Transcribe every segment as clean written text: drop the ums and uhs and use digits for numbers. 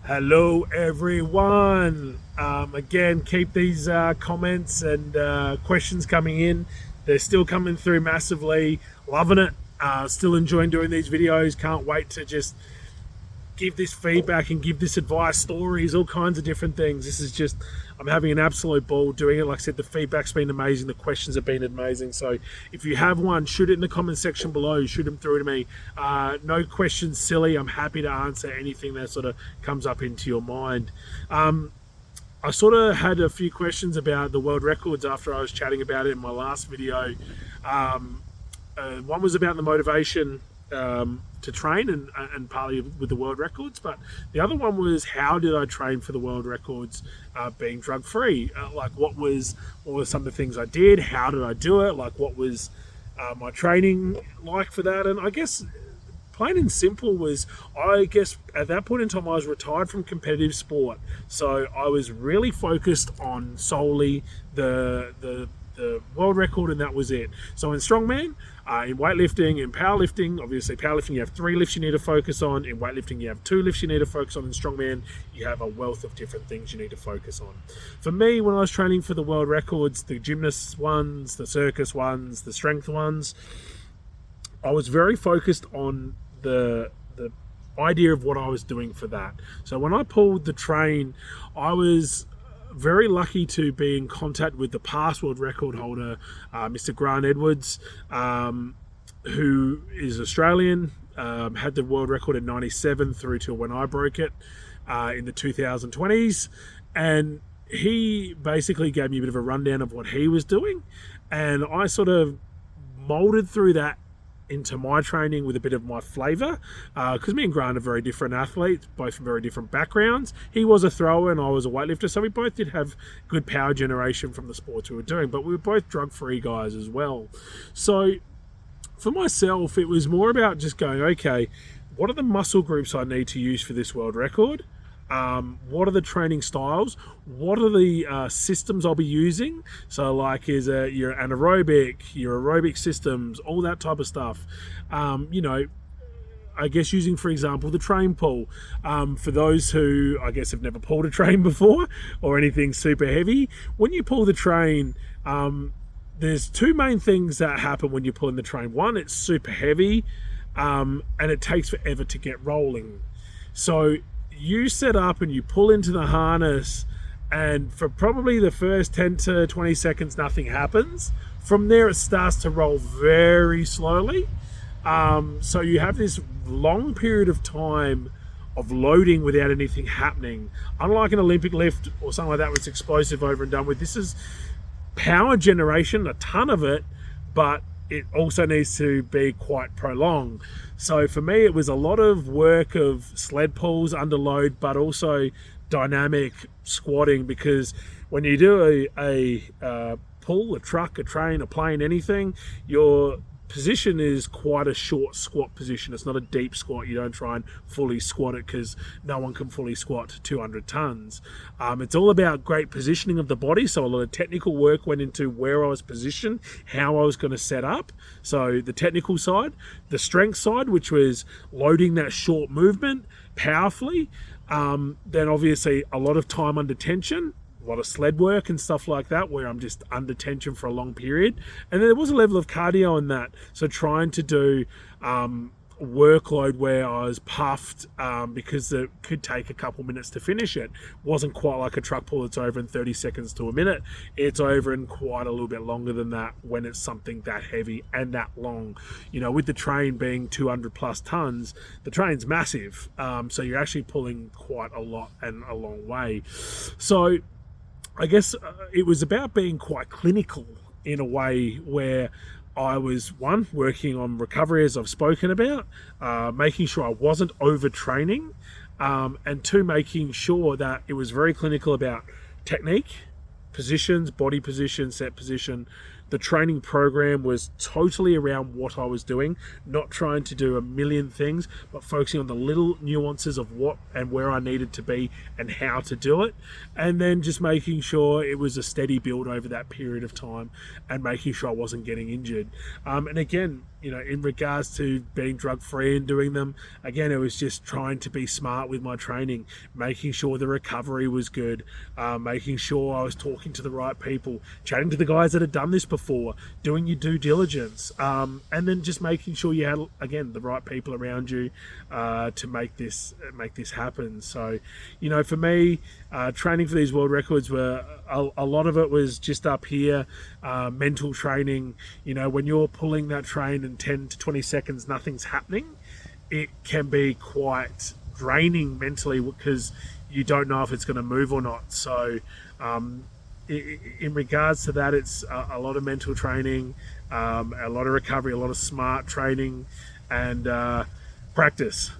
Hello everyone. Again, keep these comments and questions coming in. They're still coming through massively. Loving it. Still enjoying doing these videos. Can't wait to just give this feedback and give this advice, stories, all kinds of different things. This is just, I'm having an absolute ball doing it. Like I said, the feedback's been amazing. The questions have been amazing. So if you have one, shoot it in the comment section below. Shoot them through to me. No questions silly. I'm happy to answer anything that sort of comes up into your mind. I sort of had a few questions about the world records after I was chatting about it in my last video. One was about the motivation to train and partly with the world records, but the other one was how did I train for the world records being drug free? Like what were some of the things I did? How did I do it? Like what was my training like for that? And I guess plain and simple was, I guess at that point in time I was retired from competitive sport, so I was really focused on solely the world record, and that was it. So in strongman, in weightlifting, in powerlifting, obviously powerlifting you have 3 lifts you need to focus on. In weightlifting you have 2 lifts you need to focus on. In strongman you have a wealth of different things you need to focus on. For me, when I was training for the world records, the gymnast ones, the circus ones, the strength ones, I was very focused on the idea of what I was doing for that. So when I pulled the train, I was very lucky to be in contact with the past world record holder, Mr. Grant Edwards, who is Australian, had the world record in 97 through to when I broke it in the 2020s. And he basically gave me a bit of a rundown of what he was doing. And I sort of molded through that into my training with a bit of my flavour, because me and Grant are very different athletes, both from very different backgrounds. He was a thrower and I was a weightlifter, so we both did have good power generation from the sports we were doing, but we were both drug-free guys as well. So for myself, it was more about just going, okay, what are the muscle groups I need to use for this world record? What are the training styles? What are the systems I'll be using? So like is your anaerobic, your aerobic systems, all that type of stuff. You know, I guess using, for example, the train pull. For those who, I guess, have never pulled a train before or anything super heavy, when you pull the train, there's 2 main things that happen when you're pulling the train. One, it's super heavy, and it takes forever to get rolling. So you set up and you pull into the harness, and for probably the first 10 to 20 seconds nothing happens. From there it starts to roll very slowly, so you have this long period of time of loading without anything happening. Unlike an Olympic lift or something like that, where it's explosive, over and done with, this is power generation, a ton of it, but it also needs to be quite prolonged. So for me, it was a lot of work of sled pulls under load, but also dynamic squatting, because when you do a pull, a truck, a train, a plane, anything, your position is quite a short squat position. It's not a deep squat. You don't try and fully squat it, because no one can fully squat 200 tons. It's all about great positioning of the body. So a lot of technical work went into where I was positioned, how I was going to set up. So the technical side, the strength side, which was loading that short movement powerfully. Then obviously a lot of time under tension, a lot of sled work and stuff like that, where I'm just under tension for a long period. And then there was a level of cardio in that, so trying to do workload where I was puffed, because it could take a couple minutes to finish it. Wasn't quite like a truck pull that's over in 30 seconds to a minute. It's over in quite a little bit longer than that when it's something that heavy and that long. You know, with the train being 200 plus tons, the train's massive, so you're actually pulling quite a lot and a long way. So I guess it was about being quite clinical in a way, where I was, one, working on recovery, as I've spoken about, making sure I wasn't overtraining, and 2, making sure that it was very clinical about technique, positions, body position, set position. The training program was totally around what I was doing, not trying to do a million things, but focusing on the little nuances of what and where I needed to be and how to do it. And then just making sure it was a steady build over that period of time, and making sure I wasn't getting injured. And again, in regards to being drug free and doing them, again, it was just trying to be smart with my training, making sure the recovery was good, making sure I was talking to the right people, chatting to the guys that had done this before, doing your due diligence, and then just making sure you had, again, the right people around you to make this happen. So, for me, training for these world records were a lot of it was just up here, mental training. When you're pulling that train in 10 to 20 seconds, nothing's happening, it can be quite draining mentally because you don't know if it's going to move or not. So in regards to that, it's a lot of mental training, a lot of recovery, a lot of smart training, and practice.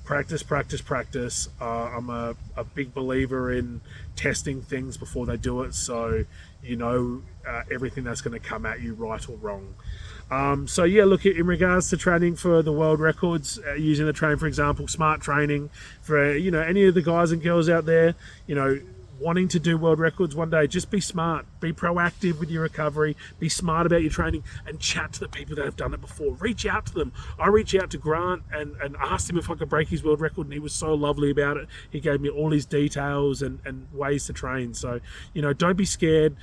Practice. I'm a big believer in testing things before they do it, so everything that's going to come at you, right or wrong. So yeah, look, in regards to training for the world records, using the train, for example, smart training for any of the guys and girls out there, wanting to do world records one day, just be smart, be proactive with your recovery, be smart about your training, and chat to the people that have done it before. Reach out to them. I reached out to Grant and asked him if I could break his world record, and he was so lovely about it. He gave me all his details and ways to train. So, don't be scared.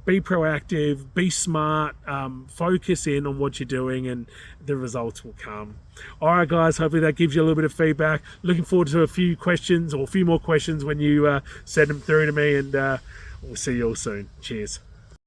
Be proactive, be smart, focus in on what you're doing, and the results will come. All right, guys, hopefully that gives you a little bit of feedback. Looking forward to a few more questions when you send them through to me, and we'll see you all soon. Cheers.